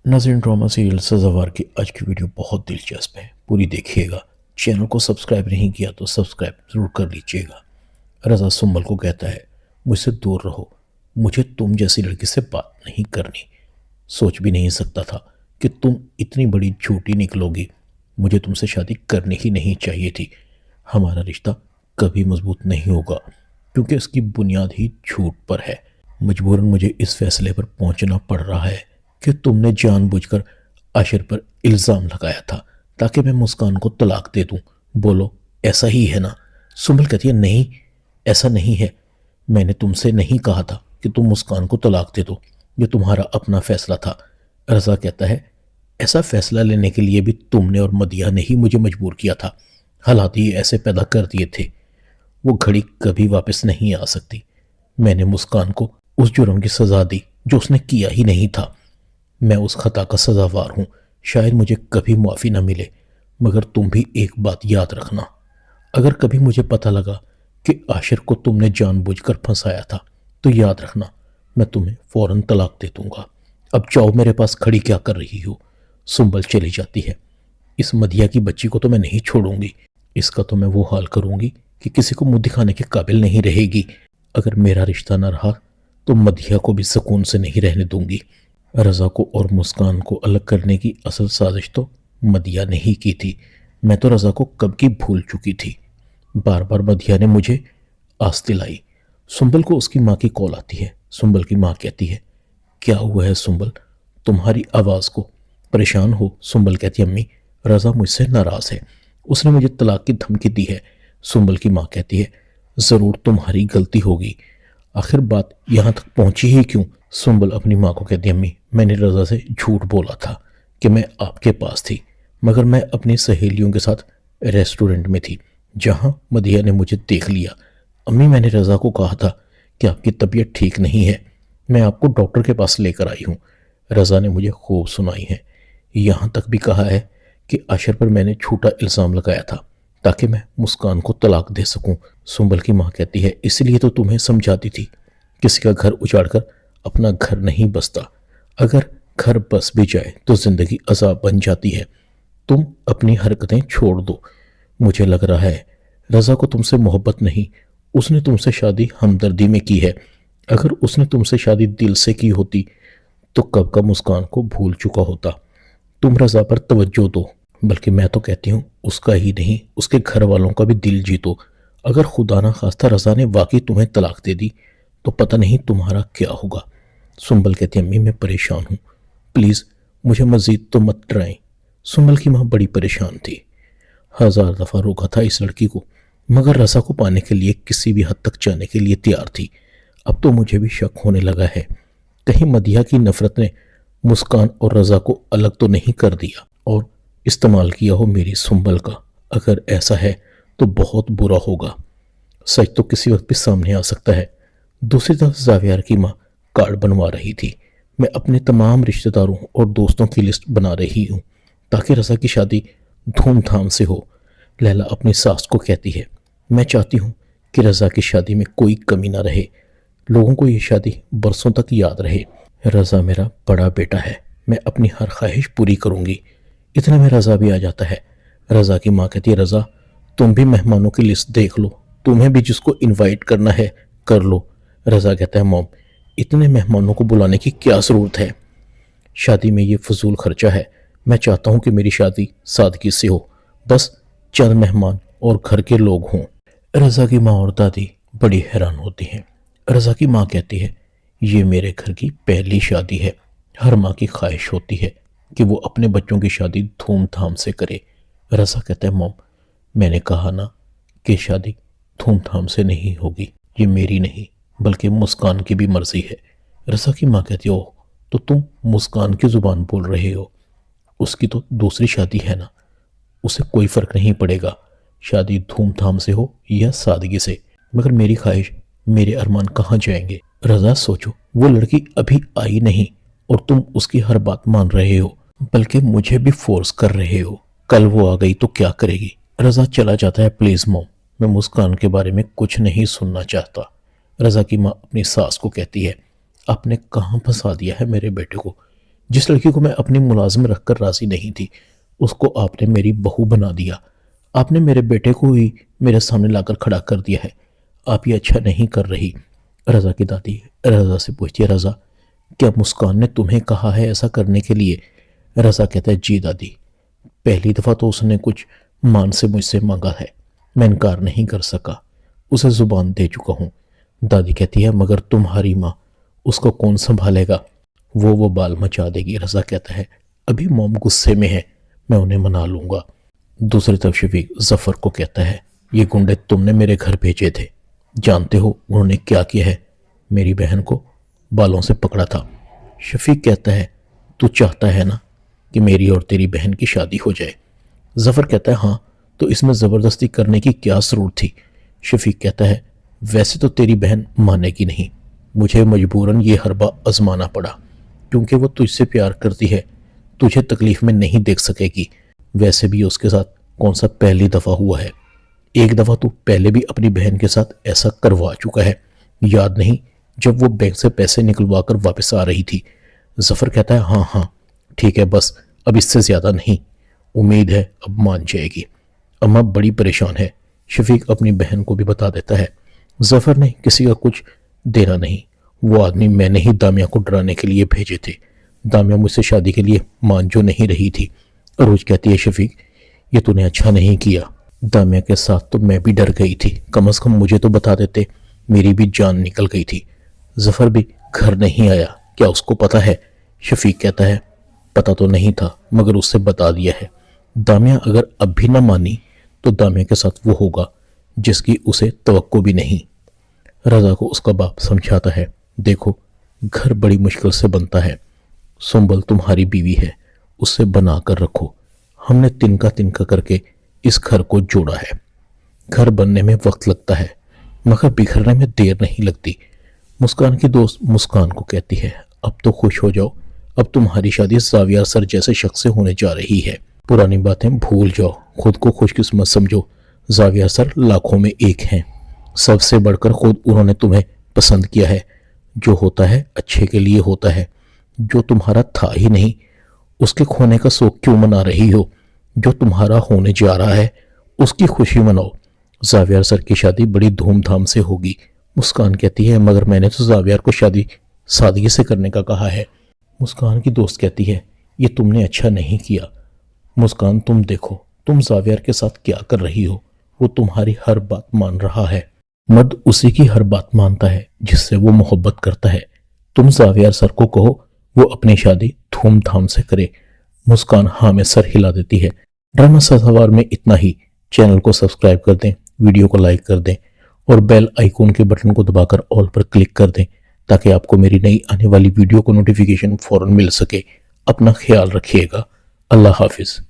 नाज़रीन, drama serial सज़ावार की आज की वीडियो बहुत दिलचस्प है, पूरी देखिएगा। चैनल को सब्सक्राइब नहीं किया तो सब्सक्राइब ज़रूर कर लीजिएगा। रज़ा सुंबल को कहता है, मुझसे दूर रहो, मुझे तुम जैसी लड़की से बात नहीं करनी। सोच भी नहीं सकता था कि तुम इतनी बड़ी झूठी निकलोगी। मुझे तुमसे शादी करनी ही नहीं चाहिए थी। हमारा रिश्ता कभी मजबूत नहीं होगा क्योंकि इसकी बुनियाद ही झूठ पर है। मजबूरन मुझे इस फैसले पर पहुंचना पड़ रहा है कि तुमने जानबूझकर आशिर पर इल्ज़ाम लगाया था ताकि मैं मुस्कान को तलाक दे दूं। बोलो, ऐसा ही है ना? सुंबल कहती है, नहीं, ऐसा नहीं है। मैंने तुमसे नहीं कहा था कि तुम मुस्कान को तलाक दे दो, ये तुम्हारा अपना फैसला था। रज़ा कहता है, ऐसा फैसला लेने के लिए भी तुमने और मदिया ने ही मुझे मजबूर किया था। हालात ही ऐसे पैदा कर दिए थे। वो घड़ी कभी वापस नहीं आ सकती। मैंने मुस्कान को उस जुर्म की सज़ा दी जो उसने किया ही नहीं था। मैं उस खता का सज़ावार हूँ। शायद मुझे कभी मुआफ़ी न मिले, मगर तुम भी एक बात याद रखना, अगर कभी मुझे पता लगा कि आशिर को तुमने जानबूझकर फंसाया था तो याद रखना, मैं तुम्हें फ़ौरन तलाक दे दूंगा। अब जाओ, मेरे पास खड़ी क्या कर रही हो? सुंबल चली जाती है। इस मदिया की बच्ची को तो मैं नहीं छोड़ूंगी। इसका तो मैं वो हाल करूंगी कि किसी को मुंह दिखाने के काबिल नहीं रहेगी। अगर मेरा रिश्ता न रहा तो मदिया को भी सुकून से नहीं रहने दूंगी। रज़ा को और मुस्कान को अलग करने की असल साजिश तो मदिया ने ही की थी। मैं तो रज़ा को कब की भूल चुकी थी। बार बार मदिया ने मुझे आस दिलाई। सुंबल को उसकी माँ की कॉल आती है। सुंबल की माँ कहती है, क्या हुआ है सुंबल, तुम्हारी आवाज़ को परेशान हो? सुंबल कहती है, अम्मी, रज़ा मुझसे नाराज़ है, उसने मुझे तलाक की धमकी दी है। सुंबल की माँ कहती है, ज़रूर तुम्हारी गलती होगी, आखिर बात यहाँ तक पहुँची ही क्यों? सुंबल अपनी माँ को कहती है, अम्मी, मैंने रज़ा से झूठ बोला था कि मैं आपके पास थी, मगर मैं अपनी सहेलियों के साथ रेस्टोरेंट में थी जहाँ मदिया ने मुझे देख लिया। अम्मी, मैंने रज़ा को कहा था कि आपकी तबीयत ठीक नहीं है, मैं आपको डॉक्टर के पास लेकर आई हूँ। रज़ा ने मुझे खूब सुनाई है, यहाँ तक भी कहा है कि आशिर पर मैंने झूठा इल्ज़ाम लगाया था ताकि मैं मुस्कान को तलाक दे सकूं। सुंबल की माँ कहती है, इसलिए तो तुम्हें समझाती थी, किसी का घर उजाड़कर अपना घर नहीं बसता, अगर घर बस भी जाए तो जिंदगी अजाब बन जाती है। तुम अपनी हरकतें छोड़ दो। मुझे लग रहा है रज़ा को तुमसे मोहब्बत नहीं, उसने तुमसे शादी हमदर्दी में की है। अगर उसने तुमसे शादी दिल से की होती तो कब का मुस्कान को भूल चुका होता। तुम रज़ा पर तवज्जो दो, बल्कि मैं तो कहती हूँ उसका ही नहीं, उसके घर वालों का भी दिल जीतो। अगर खुदा ना खास्ता रज़ा ने वाकई तुम्हें तलाक दे दी तो पता नहीं तुम्हारा क्या होगा। सुंबल कहती, अम्मी, मैं परेशान हूँ, प्लीज़ मुझे मज़ीद तो मत डराएं। सुंबल की माँ बड़ी परेशान थी। 1000 दफ़ा रोका था इस लड़की को, मगर रज़ा को पाने के लिए किसी भी हद तक जाने के लिए तैयार थी। अब तो मुझे भी शक होने लगा है, कहीं मदिया की नफ़रत ने मुस्कान और रज़ा को अलग तो नहीं कर दिया और इस्तेमाल किया हो मेरी सुंबल का। अगर ऐसा है तो बहुत बुरा होगा। सच तो किसी वक्त भी सामने आ सकता है। दूसरी तरफ जावियार की माँ कार्ड बनवा रही थी। मैं अपने तमाम रिश्तेदारों और दोस्तों की लिस्ट बना रही हूँ ताकि रज़ा की शादी धूमधाम से हो। लैला अपनी सास को कहती है, मैं चाहती हूँ कि रज़ा की शादी में कोई कमी ना रहे, लोगों को ये शादी बरसों तक याद रहे। रज़ा मेरा बड़ा बेटा है, मैं अपनी हर ख्वाहिश पूरी करूँगी। इतने में रज़ा भी आ जाता है। रज़ा की माँ कहती है, रज़ा, तुम भी मेहमानों की लिस्ट देख लो, तुम्हें भी जिसको इनवाइट करना है कर लो। रज़ा कहता है, मॉम, इतने मेहमानों को बुलाने की क्या ज़रूरत है? शादी में ये फजूल खर्चा है। मैं चाहता हूँ कि मेरी शादी सादगी से हो, बस चंद मेहमान और घर के लोग हों। रज़ा की माँ और दादी बड़ी हैरान होती हैं। रज़ा की माँ कहती है, ये मेरे घर की पहली शादी है। हर माँ की ख्वाहिश होती है कि वो अपने बच्चों की शादी धूमधाम से करे। रज़ा कहता है, मॉम, मैंने कहा ना कि शादी धूमधाम से नहीं होगी, ये मेरी नहीं बल्कि मुस्कान की भी मर्जी है। रज़ा की माँ कहती हो, तो तुम मुस्कान की ज़ुबान बोल रहे हो? उसकी तो दूसरी शादी है ना, उसे कोई फ़र्क नहीं पड़ेगा शादी धूमधाम से हो या सादगी से, मगर मेरी ख्वाहिश, मेरे अरमान कहाँ जाएंगे? रज़ा, सोचो, वो लड़की अभी आई नहीं और तुम उसकी हर बात मान रहे हो, बल्कि मुझे भी फोर्स कर रहे हो। कल वो आ गई तो क्या करेगी? रज़ा चला जाता है, प्लीज़ मॉम, मैं मुस्कान के बारे में कुछ नहीं सुनना चाहता। रज़ा की माँ अपनी सास को कहती है, आपने कहाँ फंसा दिया है मेरे बेटे को? جس لڑکی کو میں اپنی ملازم رکھ کر راضی نہیں تھی اس کو آپ نے میری بہو بنا دیا۔ آپ نے میرے بیٹے کو ہی میرے سامنے لا کر کھڑا کر دیا ہے۔ آپ یہ اچھا نہیں کر رہی۔ رضا کی دادی رضا سے پوچھتی ہے، رضا کیا مسکان نے تمہیں کہا ہے ایسا کرنے کے لیے؟ رضا کہتا ہے جی دادی، پہلی دفعہ تو اس نے کچھ مان سے مجھ سے مانگا ہے، میں انکار نہیں کر سکا، اسے زبان دے چکا ہوں۔ دادی کہتی ہے مگر تمہاری ماں، اس کو کون سنبھالے گا؟ وہ بال مچا دے گی۔ رضا کہتا ہے ابھی موم غصے میں ہے، میں انہیں منا لوں گا۔ دوسری طرف شفیق ظفر کو کہتا ہے یہ گنڈے تم نے میرے گھر بھیجے تھے، جانتے ہو انہوں نے کیا کیا ہے؟ میری بہن کو بالوں سے پکڑا تھا۔ شفیق کہتا ہے تو چاہتا ہے نا کہ میری اور تیری بہن کی شادی ہو جائے؟ ظفر کہتا ہے ہاں، تو اس میں زبردستی کرنے کی کیا ضرورت تھی؟ شفیق کہتا ہے ویسے تو تیری بہن مانے گی نہیں، مجھے مجبوراً یہ حربہ آزمانا پڑا، کیونکہ وہ تجھ سے پیار کرتی ہے، تجھے تکلیف میں نہیں دیکھ سکے گی۔ ویسے بھی اس کے ساتھ کون سا پہلی دفعہ ہوا ہے، ایک دفعہ تو پہلے بھی اپنی بہن کے ساتھ ایسا کروا چکا ہے، یاد نہیں جب وہ بینک سے پیسے نکلوا کر واپس آ رہی تھی؟ ظفر کہتا ہے ہاں ٹھیک ہے، بس اب اس سے زیادہ نہیں، امید ہے اب مان جائے گی، اماں بڑی پریشان ہے۔ شفیق اپنی بہن کو بھی بتا دیتا ہے۔ ظفر نے کسی کا کچھ دینا نہیں، وہ آدمی میں نے ہی دامیہ کو ڈرانے کے لیے بھیجے تھے، دامیہ مجھ سے شادی کے لیے مان جو نہیں رہی تھی۔ عروج کہتی ہے شفیق یہ تو نے اچھا نہیں کیا، دامیہ کے ساتھ تو میں بھی ڈر گئی تھی، کم از کم مجھے تو بتا دیتے، میری بھی جان نکل گئی تھی۔ ظفر بھی گھر نہیں آیا، کیا اس کو پتا ہے؟ شفیق کہتا ہے پتا تو نہیں تھا مگر اس سے بتا دیا ہے، دامیہ اگر اب بھی نہ مانی تو دامیہ کے ساتھ وہ ہوگا جس کی اسے توقع بھی نہیں۔ رضا کو اس کا باپ سمجھاتا ہے دیکھو گھر بڑی مشکل سے بنتا ہے، سنبل تمہاری بیوی ہے، اس سے بنا کر رکھو، ہم نے تنکا تنکا کر کے اس گھر کو جوڑا ہے، گھر بننے میں وقت لگتا ہے مگر بکھرنے میں دیر نہیں لگتی۔ مسکان کی دوست مسکان کو کہتی ہے اب تو خوش ہو جاؤ، اب تمہاری شادی زاویہ سر جیسے شخص سے ہونے جا رہی ہے، پرانی باتیں بھول جاؤ، خود کو خوش قسمت سمجھو، زاویہ سر لاکھوں میں ایک ہیں، سب سے بڑھ کر خود انہوں نے تمہیں پسند کیا ہے، جو ہوتا ہے اچھے کے لیے ہوتا ہے، جو تمہارا تھا ہی نہیں اس کے کھونے کا سوگ کیوں منا رہی ہو؟ جو تمہارا ہونے جا رہا ہے اس کی خوشی مناؤ۔ زاویہ سر کی شادی بڑی دھوم دھام سے ہوگی۔ مسکان کہتی ہے مگر میں نے تو زاویہ کو شادی سادگی سے کرنے کا کہا ہے۔ مسکان کی دوست کہتی ہے یہ تم نے اچھا نہیں کیا۔ مسکان تم دیکھو تم زاویہ کے ساتھ کیا کر رہی ہو، وہ تمہاری ہر بات مان رہا ہے، مرد اسی کی ہر بات مانتا ہے جس سے وہ محبت کرتا ہے، تم زاویہ سر کو کہو وہ اپنی شادی دھوم دھام سے کرے۔ مسکان ہاں میں سر ہلا دیتی ہے۔ ڈرامہ سزاوار میں اتنا ہی۔ چینل کو سبسکرائب کر دیں، ویڈیو کو لائک کر دیں اور بیل آئیکن کے بٹن کو دبا کر آل پر کلک کر دیں تاکہ آپ کو میری نئی آنے والی ویڈیو کو نوٹیفیکیشن فوراً مل سکے۔ اپنا خیال رکھیے گا۔ اللہ حافظ۔